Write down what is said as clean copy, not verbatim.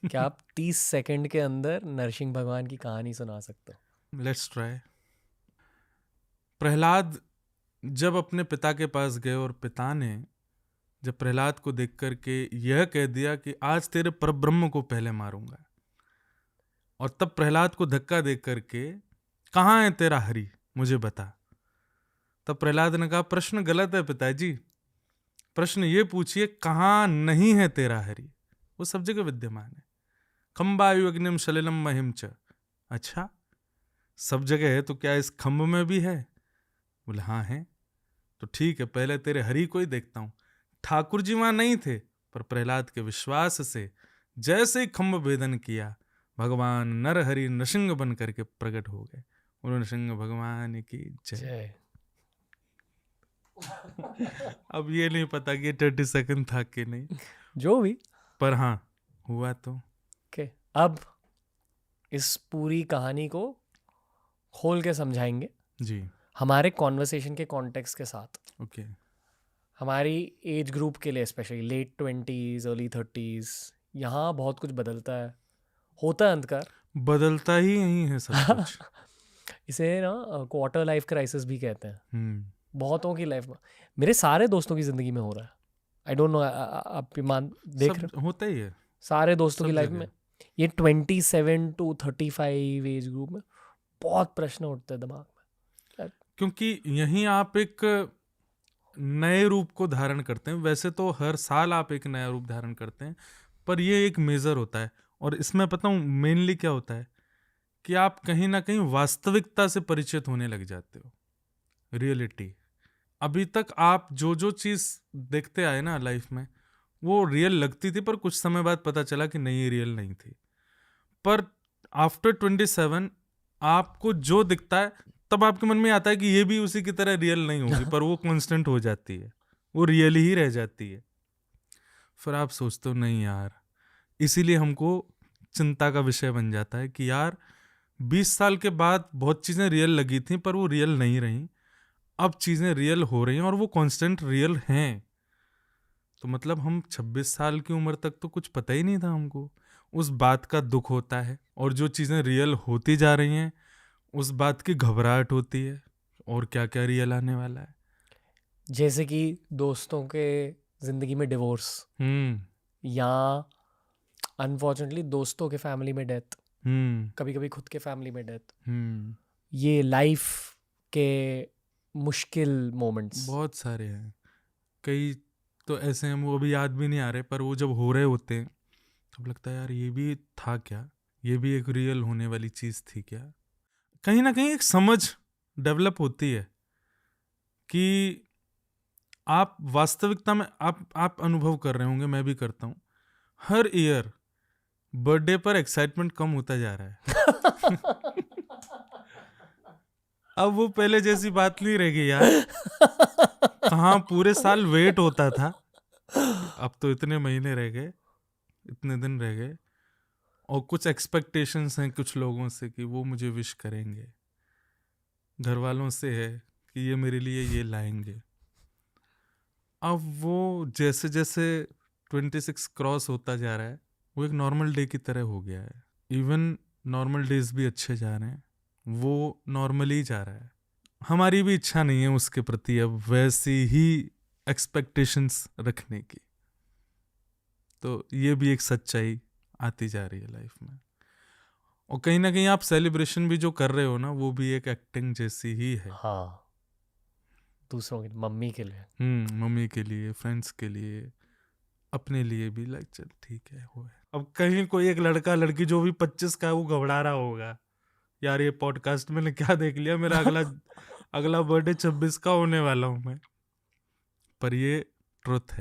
क्या आप 30 सेकंड के अंदर नरसिंह भगवान की कहानी सुना सकते हो? Let's try. प्रहलाद जब अपने पिता के पास गए और पिता ने जब प्रहलाद को देख करके यह कह दिया कि आज तेरे परब्रह्म को पहले मारूंगा, और तब प्रहलाद को धक्का दे करके कहाँ है तेरा हरि, मुझे बता। तब प्रहलाद ने कहा प्रश्न गलत है पिताजी, प्रश्न ये पूछिए कहाँ नहीं है तेरा हरि, वो सब जगह विद्यमान है। खम्बायु अग्निम सलिलम महिम च। अच्छा, सब जगह है तो क्या इस खम्भ में भी है? बोले हाँ है। तो ठीक है, पहले तेरे हरि को ही देखता हूं। ठाकुर जी वहां नहीं थे, पर प्रहलाद के विश्वास से जैसे ही खम्भ भेदन किया, भगवान नर हरि नृसिंह बन करके प्रकट हो गए। और नृसिंह भगवान की जय। जय। अब ये नहीं पता कि 30 सेकंड था कि नहीं, जो भी। पर हाँ हुआ तो। ओके, अब इस पूरी कहानी को खोल के समझाएंगे जी हमारे कॉन्वर्सेशन के कॉन्टेक्स्ट के साथ, ओके। हमारी एज ग्रुप के लिए, specially late 20s early 30s। यहाँ बहुत कुछ बदलता है, होता है अंधकार। बदलता ही यही है सब कुछ। इसे ना क्वार्टर लाइफ क्राइसिस भी कहते हैं। हम्म। बहुतों की लाइफ में, मेरे सारे दोस्तों की ज़िंदगी में हो रहा है। आई डोंट नो, आप मान देख रहे सब हो होता ही है सारे दोस्तों की सब लाइफ में। जगह। ये 27 to 35 एज ग्रुप में बहुत प्रश्न उठते हैं दिमाग में। क्योंकि यहीं आप एक नए रूप को धारण करते हैं। वैसे तो हर साल आप एक नया रूप धारण करते हैं, पर ये एक मेजर होता है। और इसमें पता हूँ मेनली क्या होता है कि आप कहीं ना कहीं वास्तविकता से परिचित होने लग जाते हो, रियलिटी। अभी तक आप जो जो चीज़ देखते आए ना लाइफ में, वो रियल लगती थी, पर कुछ समय बाद पता चला कि नहीं, ये रियल नहीं थी। पर आफ्टर 27 आपको जो दिखता है, तब आपके मन में आता है कि ये भी उसी की तरह रियल नहीं होगी, पर वो कांस्टेंट हो जाती है, वो रियल ही रह जाती है। फिर आप सोचते हो नहीं यार, इसीलिए हमको चिंता का विषय बन जाता है कि यार 20 साल के बाद बहुत चीज़ें रियल लगी थी, पर वो रियल नहीं रही। अब चीज़ें रियल हो रही हैं और वो कांस्टेंट रियल हैं। तो मतलब हम 26 साल की उम्र तक तो कुछ पता ही नहीं था हमको। उस बात का दुख होता है, और जो चीज़ें रियल होती जा रही हैं उस बात की घबराहट होती है, और क्या क्या रियल आने वाला है। जैसे कि दोस्तों के ज़िंदगी में डिवोर्स, या अनफॉर्चुनेटली दोस्तों के फैमिली में डेथ, कभी कभी खुद के फैमिली में डेथ। ये लाइफ के मुश्किल मोमेंट्स। बहुत सारे हैं। कई तो ऐसे हैं वो अभी याद भी नहीं आ रहे, पर वो जब हो रहे होते हैं तब लगता है यार ये भी था क्या, ये भी एक रियल होने वाली चीज़ थी क्या। कहीं ना कहीं एक समझ डेवलप होती है कि आप वास्तविकता में आप अनुभव कर रहे होंगे, मैं भी करता हूँ, हर ईयर बर्थडे पर एक्साइटमेंट कम होता जा रहा है। अब वो पहले जैसी बात नहीं रह गई यार। कहाँ पूरे साल वेट होता था, अब तो इतने महीने रह गए, इतने दिन रह गए, और कुछ एक्सपेक्टेशंस हैं कुछ लोगों से कि वो मुझे विश करेंगे, घर वालों से है कि ये मेरे लिए ये लाएंगे। अब वो जैसे जैसे 26 क्रॉस होता जा रहा है, वो एक नॉर्मल डे की तरह हो गया है। इवन नॉर्मल डेज भी अच्छे जा रहे हैं, वो नॉर्मली जा रहा है। हमारी भी इच्छा नहीं है उसके प्रति अब वैसी ही एक्सपेक्टेशंस रखने की। तो ये भी एक सच्चाई आती जा रही है लाइफ में। और कहीं ना कहीं आप सेलिब्रेशन भी जो कर रहे हो ना, वो भी एक एक्टिंग जैसी ही है। हाँ, दूसरों की, मम्मी के लिए। मम्मी के लिए, फ्रेंड्स के लिए, अपने लिए भी। लाइक चल ठीक है, वो है। अब कहीं कोई एक लड़का लड़की जो भी 25 का है वो घबरा रहा होगा, यार ये पॉडकास्ट मैंने क्या देख लिया, मेरा अगला बर्थडे 26 का होने वाला हूँ मैं। पर ये ट्रुथ है।